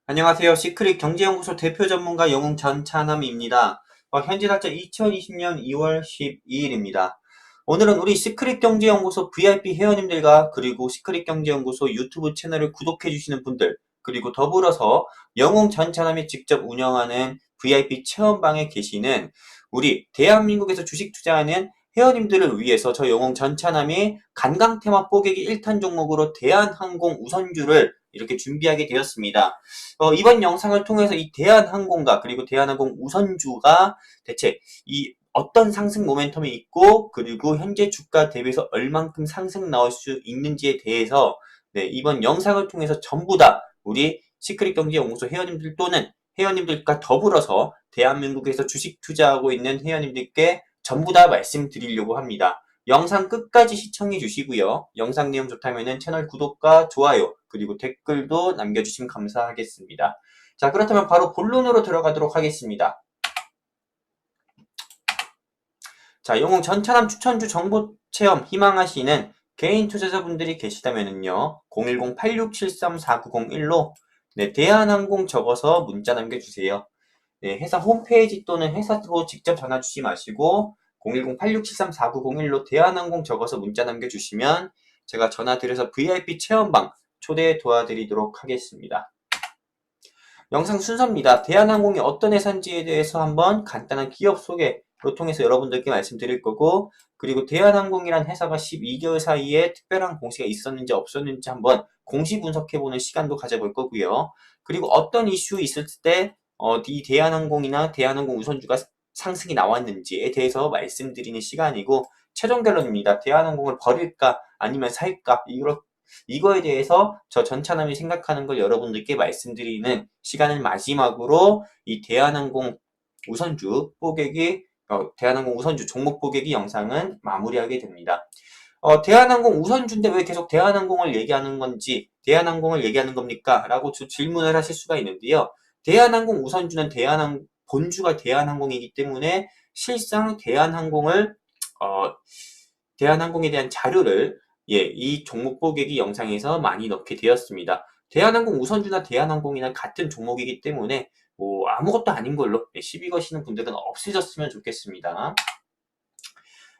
안녕하세요. 시크릿 경제연구소 대표 전문가 영웅 전찬함입니다. 현재 날짜 2020년 2월 12일입니다. 오늘은 우리 시크릿 경제연구소 VIP 회원님들과 그리고 시크릿 경제연구소 유튜브 채널을 구독해주시는 분들 그리고 더불어서 영웅 전찬함이 직접 운영하는 VIP 체험방에 계시는 우리 대한민국에서 주식 투자하는 회원님들을 위해서 저 영웅 전찬함이 관광테마 뽀개기 1탄 종목으로 대한항공 우선주를 이렇게 준비하게 되었습니다. 이번 영상을 통해서 이 대한항공과 그리고 대한항공 우선주가 대체 이 어떤 상승 모멘텀이 있고 그리고 현재 주가 대비해서 얼만큼 상승 나올 수 있는지에 대해서 이번 영상을 통해서 전부 다 우리 시크릿 경제연구소 회원님들 또는 회원님들과 더불어서 대한민국에서 주식 투자하고 있는 회원님들께 전부 다 말씀드리려고 합니다. 영상 끝까지 시청해 주시고요. 영상 내용 좋다면 채널 구독과 좋아요 그리고 댓글도 남겨주시면 감사하겠습니다. 자, 그렇다면 바로 본론으로 들어가도록 하겠습니다. 자, 영웅 전차남 추천주 정보 체험 희망하시는 개인 투자자분들이 계시다면요. 010-8673-4901로 대한항공 적어서 문자 남겨주세요. 회사 홈페이지 또는 회사로 직접 전화 주시 마시고 010-8673-4901로 대한항공 적어서 문자 남겨주시면 제가 전화 드려서 VIP 체험방 초대 도와드리도록 하겠습니다. 영상 순서입니다. 대한항공이 어떤 회사인지에 대해서 한번 간단한 기업 소개로 통해서 여러분들께 말씀드릴 거고, 그리고 대한항공이란 회사가 12개월 사이에 특별한 공시가 있었는지 없었는지 한번 공시 분석해보는 시간도 가져볼 거고요. 그리고 어떤 이슈 있을 때 이 대한항공이나 대한항공 우선주가 상승이 나왔는지에 대해서 말씀드리는 시간이고, 최종 결론입니다. 대한항공을 버릴까 아니면 살까 이거에 대해서 저 전차남이 생각하는 걸 여러분들께 말씀드리는 시간을 마지막으로 이 대한항공 우선주 뽀개기 대한항공 우선주 종목 뽀개기 영상은 마무리하게 됩니다. 대한항공 우선주인데 왜 계속 대한항공을 얘기하는 건지 대한항공을 얘기하는 겁니까? 라고 질문을 하실 수가 있는데요. 대한항공 우선주는 본주가 대한항공이기 때문에 실상 대한항공에 대한 자료를 이 종목 보객이 영상에서 많이 넣게 되었습니다. 대한항공 우선주나 대한항공이나 같은 종목이기 때문에 아무것도 아닌 걸로 시비 거시는 분들은 없으셨으면 좋겠습니다.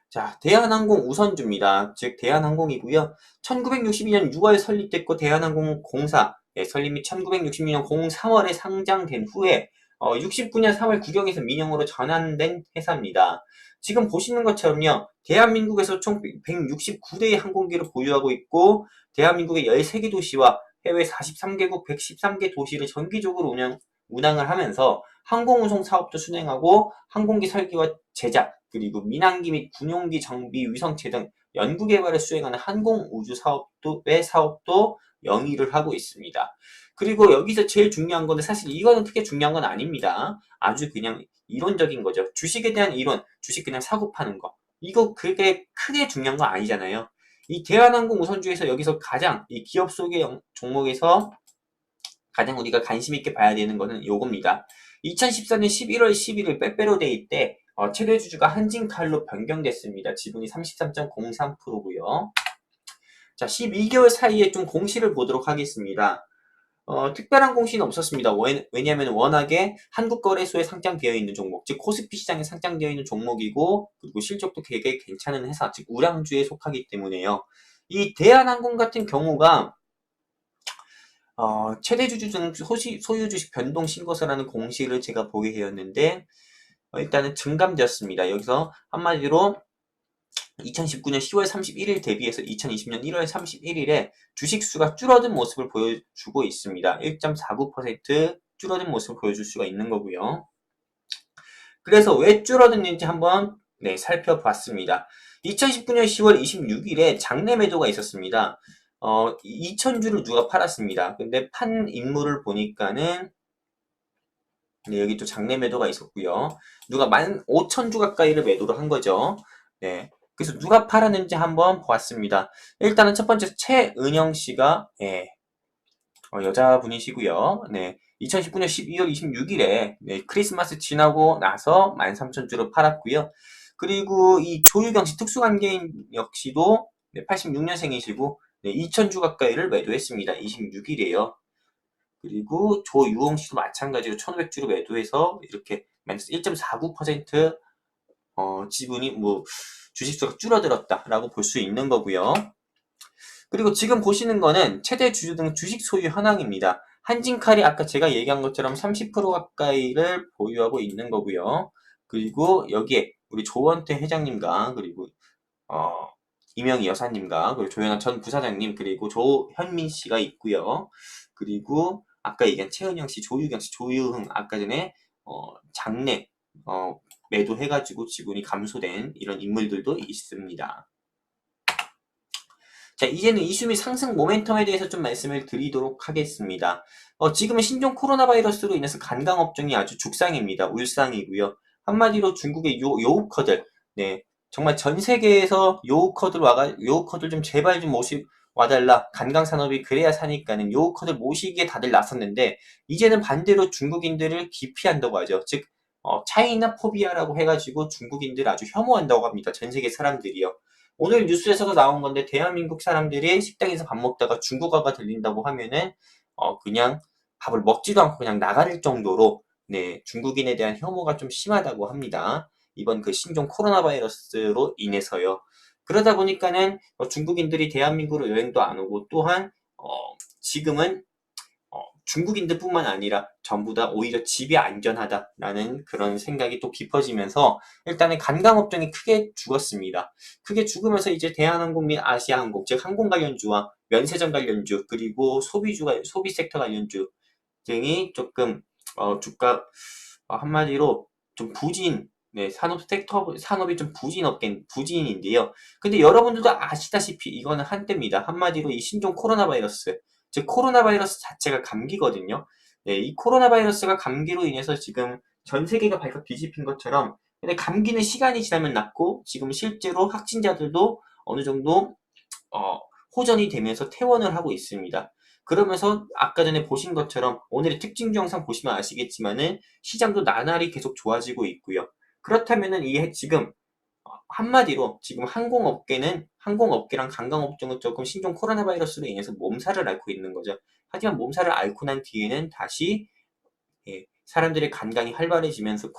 자, 대한항공 우선주입니다. 즉 대한항공이고요. 1962년 6월 설립됐고 대한항공공사 설립 및 1962년 03월에 상장된 후에 69년 3월 구경에서 민영으로 전환된 회사입니다. 지금 보시는 것처럼요. 대한민국에서 총 169대의 항공기를 보유하고 있고 대한민국의 13개 도시와 해외 43개국 113개 도시를 정기적으로 운항을 하면서 항공운송 사업도 수행하고 항공기 설계와 제작, 그리고 민항기 및 군용기 정비, 위성체 등 연구개발을 수행하는 항공우주 사업도 영위를 하고 있습니다. 그리고 여기서 제일 중요한 건데 사실 이거는 크게 중요한 건 아닙니다. 아주 그냥 이론적인 거죠. 주식에 대한 이론, 주식 그냥 사고 파는 거. 이거 그게 크게 중요한 건 아니잖아요. 이 대한항공 우선주에서 여기서 가장 이 기업 속의 종목에서 가장 우리가 관심 있게 봐야 되는 거는 요겁니다. 2014년 11월 11일 빼빼로데이 때 최대 주주가 한진칼로 변경됐습니다. 지분이 33.03%고요. 자, 12개월 사이에 좀 공시를 보도록 하겠습니다. 특별한 공시는 없었습니다. 왜냐하면 워낙에 한국거래소에 상장되어 있는 종목, 즉 코스피 시장에 상장되어 있는 종목이고 그리고 실적도 되게 괜찮은 회사, 즉 우량주에 속하기 때문에요. 이 대한항공 같은 경우가 최대 주주 중 소유 주식 변동 신고서라는 공시를 제가 보게 되었는데 일단은 증감되었습니다. 여기서 한마디로 2019년 10월 31일 대비해서 2020년 1월 31일에 주식수가 줄어든 모습을 보여주고 있습니다. 1.49% 줄어든 모습을 보여줄 수가 있는 거고요. 그래서 왜 줄어들는지 한번 살펴봤습니다. 2019년 10월 26일에 장내 매도가 있었습니다. 2,000주를 누가 팔았습니다. 근데 판 인물을 보니까는 여기 또 장내 매도가 있었고요. 누가 15,000주 가까이를 매도를 한 거죠. 그래서 누가 팔았는지 한번 보았습니다. 일단은 첫 번째 최은영 씨가 여자분이시고요. 2019년 12월 26일에 크리스마스 지나고 나서 13,000주를 팔았고요. 그리고 이 조유경 씨 특수관계인 역시도 86년생이시고 2,000주 가까이를 매도했습니다. 26일이에요. 그리고 조유홍 씨도 마찬가지로 1,500주로 매도해서 이렇게 마이너스 1.49% 지분이 주식수가 줄어들었다라고 볼 수 있는 거고요. 그리고 지금 보시는 거는 최대 주주 등 주식 소유 현황입니다. 한진칼이 아까 제가 얘기한 것처럼 30% 가까이를 보유하고 있는 거고요. 그리고 여기에 우리 조원태 회장님과 그리고 이명희 여사님과 그리고 조현아 전 부사장님 그리고 조현민 씨가 있고요. 그리고 아까 얘기한 최은영 씨, 조유경 씨, 조유흥 아까 전에 장내 매도해가지고 지분이 감소된 이런 인물들도 있습니다. 자, 이제는 이슈 및 상승 모멘텀에 대해서 좀 말씀을 드리도록 하겠습니다. 지금은 신종 코로나 바이러스로 인해서 관광업종이 아주 죽상입니다. 울상이고요. 한마디로 중국의 요우커들, 네, 정말 전 세계에서 요우커들 좀 제발 좀 와달라. 관광산업이 그래야 사니까는 요우커들 모시기에 다들 나섰는데, 이제는 반대로 중국인들을 기피한다고 하죠. 즉, 차이나 포비아라고 해가지고 중국인들을 아주 혐오한다고 합니다. 전 세계 사람들이요. 오늘 뉴스에서도 나온 건데 대한민국 사람들이 식당에서 밥 먹다가 중국어가 들린다고 하면은 그냥 밥을 먹지도 않고 그냥 나갈 정도로 네, 중국인에 대한 혐오가 좀 심하다고 합니다. 이번 그 신종 코로나 바이러스로 인해서요. 그러다 보니까는 중국인들이 대한민국으로 여행도 안 오고 또한 지금은 중국인들뿐만 아니라 전부 다 오히려 집이 안전하다라는 그런 생각이 또 깊어지면서 일단은 관광업종이 크게 죽었습니다. 크게 죽으면서 이제 대한항공 및 아시아항공, 즉 항공 관련주와 면세점 관련주 그리고 소비 섹터 관련주 등이 조금 주가 한마디로 좀 부진, 네, 산업이 좀 부진인데요. 근데 여러분들도 아시다시피 이거는 한때입니다. 한마디로 이 신종 코로나 바이러스, 즉 코로나 바이러스 자체가 감기거든요. 네, 이 코로나 바이러스가 감기로 인해서 지금 전 세계가 발칵 뒤집힌 것처럼 근데 감기는 시간이 지나면 낫고 지금 실제로 확진자들도 어느 정도 호전이 되면서 퇴원을 하고 있습니다. 그러면서 아까 전에 보신 것처럼 오늘의 특징 영상 보시면 아시겠지만은 시장도 나날이 계속 좋아지고 있고요. 그렇다면은 지금 한마디로 지금 항공업계랑 관광업종은 조금 신종 코로나 바이러스로 인해서 몸살을 앓고 있는 거죠. 하지만 몸살을 앓고 난 뒤에는 다시 사람들의 관광이 활발해지면서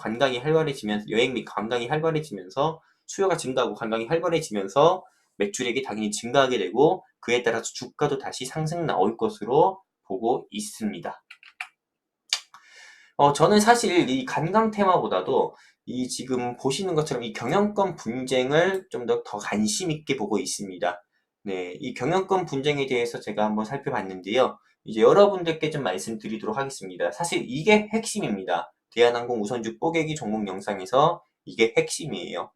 여행 및 관광이 활발해지면서 수요가 증가하고 관광이 활발해지면서 매출액이 당연히 증가하게 되고 그에 따라서 주가도 다시 상승 나올 것으로 보고 있습니다. 저는 사실 이 관광 테마보다도 이 지금 보시는 것처럼 이 경영권 분쟁을 좀 더 관심 있게 보고 있습니다. 네, 이 경영권 분쟁에 대해서 제가 한번 살펴봤는데요. 이제 여러분들께 좀 말씀드리도록 하겠습니다. 사실 이게 핵심입니다. 대한항공 우선주 뽀개기 종목 영상에서 이게 핵심이에요.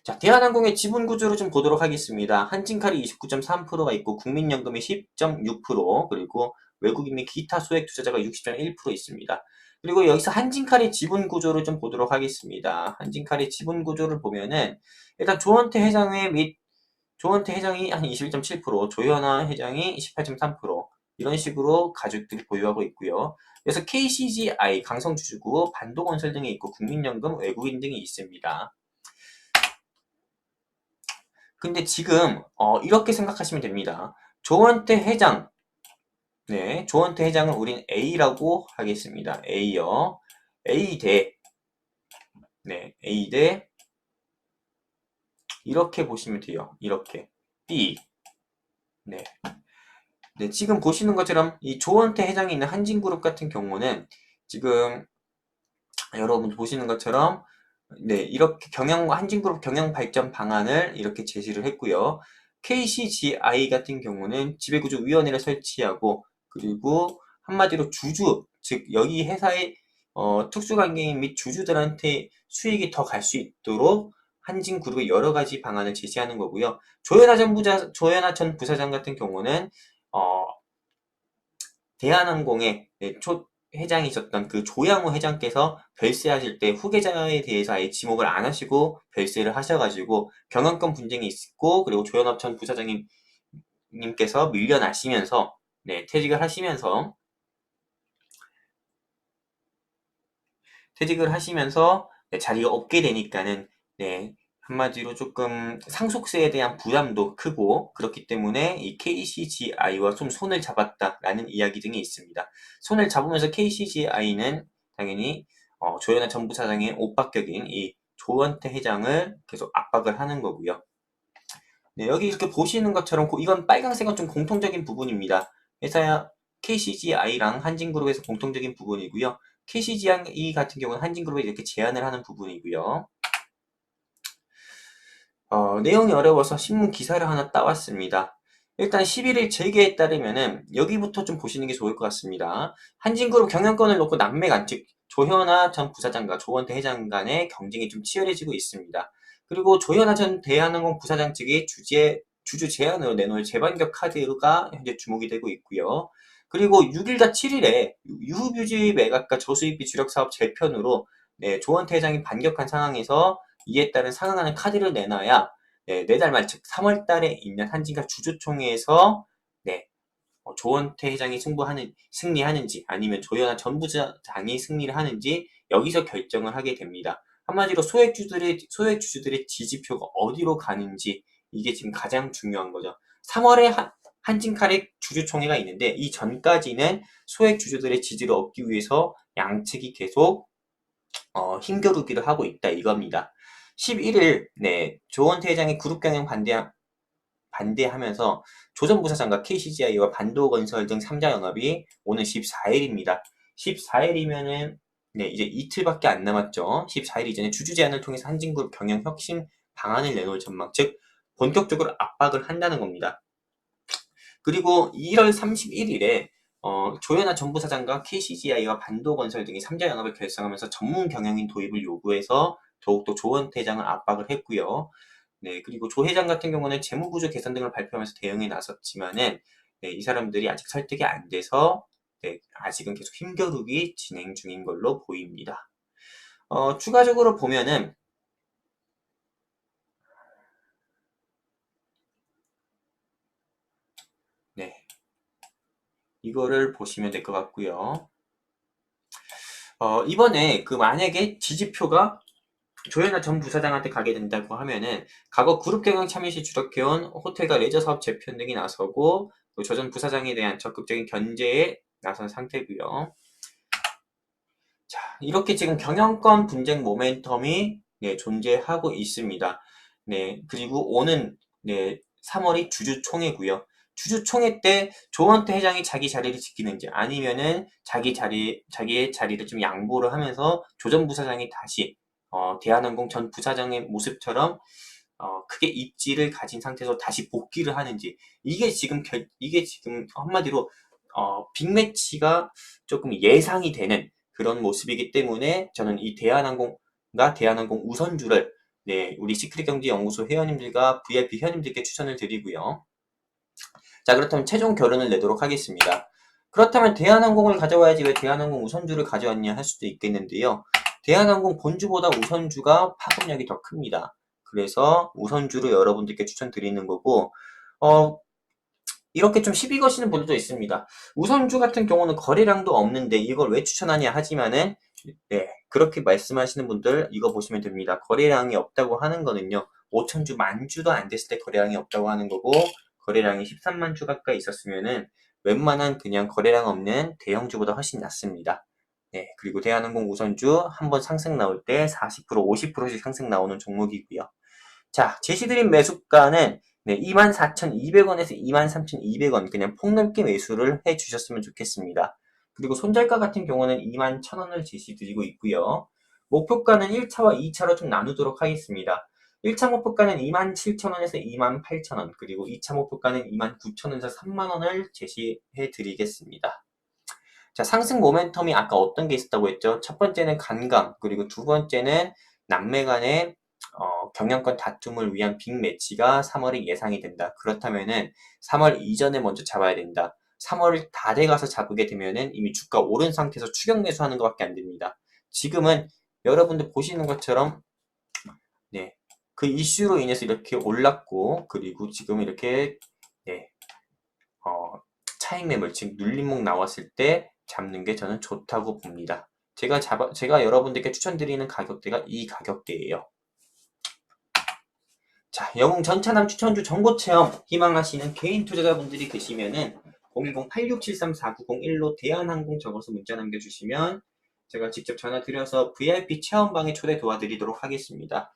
자, 대한항공의 지분 구조를 좀 보도록 하겠습니다. 한진칼이 29.3%가 있고 국민연금이 10.6% 그리고 외국인 및 기타 소액 투자자가 60.1% 있습니다. 그리고 여기서 한진칼의 지분 구조를 좀 보도록 하겠습니다. 한진칼의 지분 구조를 보면은 일단 조원태 회장이 한 21.7%, 조현아 회장이 18.3% 이런 식으로 가족들이 보유하고 있고요. 그래서 KCGI, 강성주주구, 반도건설 등이 있고 국민연금, 외국인 등이 있습니다. 근데 지금 이렇게 생각하시면 됩니다. 조원태 회장, 네, 조원태 회장은 우린 A라고 하겠습니다. A요. A 대, 네, A 대 이렇게 보시면 돼요. 이렇게 B, 네, 네, 지금 보시는 것처럼 이 조원태 회장이 있는 한진그룹 같은 경우는 지금 여러분 보시는 것처럼 네, 이렇게 한진그룹 경영 발전 방안을 이렇게 제시를 했고요. KCGI 같은 경우는 지배구조위원회를 설치하고 그리고 한마디로 즉 여기 회사의 특수관계인 및 주주들한테 수익이 더 갈 수 있도록 한진그룹의 여러 가지 방안을 제시하는 거고요. 조현아 전 부사장 같은 경우는 대한항공의 초 회장이셨던 그 조양호 회장께서 별세하실 때 후계자에 대해서 아예 지목을 안 하시고 별세를 하셔가지고 경영권 분쟁이 있고 그리고 조현업 전 부사장님께서 밀려나시면서 네, 퇴직을 하시면서 네, 자리가 없게 되니까는 네, 한마디로 조금 상속세에 대한 부담도 크고 그렇기 때문에 이 KCGI와 좀 손을 잡았다라는 이야기 등이 있습니다. 손을 잡으면서 KCGI는 당연히 조현아 전 부사장의 옥박격인 이 조원태 회장을 계속 압박을 하는 거고요. 네, 여기 이렇게 보시는 것처럼 이건 빨강색은 좀 공통적인 부분입니다. 회사 KCGI랑 한진그룹에서 공통적인 부분이고요. KCGI 같은 경우는 한진그룹에 이렇게 제안을 하는 부분이고요. 내용이 어려워서 신문 기사를 하나 따왔습니다. 일단 11일 재계에 따르면은 여기부터 좀 보시는 게 좋을 것 같습니다. 한진그룹 경영권을 놓고 남매간 즉 조현아 전 부사장과 조원태 회장 간의 경쟁이 좀 치열해지고 있습니다. 그리고 조현아 전 대한항공 부사장 측이 주주 제안으로 내놓을 재반격 카드가 현재 주목이 되고 있고요. 그리고 6일과 7일에 유후뷰지 매각과 저수입비 주력 사업 재편으로 조원태 회장이 반격한 상황에서 이에 따른 상응하는 카드를 내놔야 4달 말, 즉 3월 달에 있는 한진가 주주총회에서 조원태 회장이 승리하는지 아니면 조현아 전 부사장이 승리를 하는지 여기서 결정을 하게 됩니다. 한마디로 소액 주주들의 지지표가 어디로 가는지 이게 지금 가장 중요한 거죠. 3월에 한진칼의 주주총회가 있는데 이 전까지는 소액 주주들의 지지를 얻기 위해서 양측이 계속 힘겨루기를 하고 있다 이겁니다. 11일 조원태 회장이 그룹 경영 반대하면서 조전 부사장과 KCGI와 반도건설 등 3자 연합이 오는 14일입니다. 14일이면은 이제 이틀밖에 안 남았죠. 14일 이전에 주주 제안을 통해서 한진그룹 경영 혁신 방안을 내놓을 전망, 즉 본격적으로 압박을 한다는 겁니다. 그리고 1월 31일에 조현아 전 부사장과 KCGI와 반도건설 등이 3자 연합을 결성하면서 전문 경영인 도입을 요구해서 더욱더 조원태 회장을 압박을 했고요. 그리고 조 회장 같은 경우는 재무구조 개선 등을 발표하면서 대응에 나섰지만은 이 사람들이 아직 설득이 안 돼서 아직은 계속 힘겨루기 진행 중인 걸로 보입니다. 추가적으로 보면은 이거를 보시면 될 것 같고요. 이번에 만약에 지지표가 조현아 전 부사장한테 가게 된다고 하면은 과거 그룹 경영 참여 시 주력해온 호텔과 레저 사업 재편 등이 나서고 조 전 부사장에 대한 적극적인 견제에 나선 상태고요. 자, 이렇게 지금 경영권 분쟁 모멘텀이 존재하고 있습니다. 그리고 오는 3월이 주주총회고요. 주주총회 때 조원태 회장이 자기 자리를 지키는지 아니면은 자기의 자리를 좀 양보를 하면서 조 전 부사장이 다시 대한항공 전 부사장의 모습처럼 크게 입지를 가진 상태에서 다시 복귀를 하는지 이게 지금 한마디로 빅매치가 조금 예상이 되는 그런 모습이기 때문에 저는 이 대한항공과 대한항공 우선주를 우리 시크릿경제연구소 회원님들과 VIP 회원님들께 추천을 드리고요. 자, 그렇다면 최종 결론을 내도록 하겠습니다. 그렇다면 대한항공을 가져와야지 왜 대한항공 우선주를 가져왔냐 할 수도 있겠는데요. 대한항공 본주보다 우선주가 파급력이 더 큽니다. 그래서 우선주를 여러분들께 추천드리는 거고 이렇게 좀 시비 거시는 분들도 있습니다. 우선주 같은 경우는 거래량도 없는데 이걸 왜 추천하냐 하지만은 그렇게 말씀하시는 분들 이거 보시면 됩니다. 거래량이 없다고 하는 거는요. 5천주, 만주도 안 됐을 때 거래량이 없다고 하는 거고 거래량이 13만 주 가까이 있었으면은 웬만한 그냥 거래량 없는 대형주보다 훨씬 낫습니다. 그리고 대한항공 우선주 한번 상승 나올 때 40%, 50%씩 상승 나오는 종목이고요. 자, 제시드린 매수가는 24,200원에서 23,200원 그냥 폭넓게 매수를 해주셨으면 좋겠습니다. 그리고 손절가 같은 경우는 21,000원을 제시드리고 있고요. 목표가는 1차와 2차로 좀 나누도록 하겠습니다. 1차 목표가는 27,000원에서 28,000원 그리고 2차 목표가는 29,000원에서 30,000원을 제시해 드리겠습니다. 자, 상승 모멘텀이 아까 어떤 게 있었다고 했죠? 첫 번째는 간감, 그리고 두 번째는 남매 간의 경영권 다툼을 위한 빅매치가 3월에 예상이 된다. 그렇다면은 3월 이전에 먼저 잡아야 된다. 3월 다 돼가서 잡게 되면은 이미 주가 오른 상태에서 추격 매수하는 것밖에 안 됩니다. 지금은 여러분들 보시는 것처럼 그 이슈로 인해서 이렇게 올랐고 그리고 지금 이렇게 차익 매물 즉 눌림목 나왔을 때 잡는 게 저는 좋다고 봅니다. 제가 여러분들께 추천드리는 가격대가 이 가격대예요. 자, 영웅 전차남 추천주 정보체험 희망하시는 개인 투자자분들이 계시면은 010-8673-4901로 대한항공 적어서 문자 남겨주시면 제가 직접 전화 드려서 VIP 체험방에 초대 도와드리도록 하겠습니다.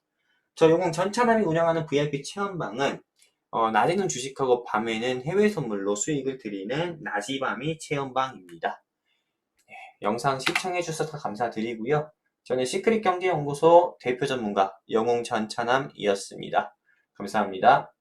저 영웅 전차남이 운영하는 VIP 체험방은 낮에는 주식하고 밤에는 해외 선물로 수익을 드리는 낮이밤이 체험방입니다. 영상 시청해 주셔서 감사드리고요. 저는 시크릿 경제연구소 대표 전문가 영웅 전차남이었습니다. 감사합니다.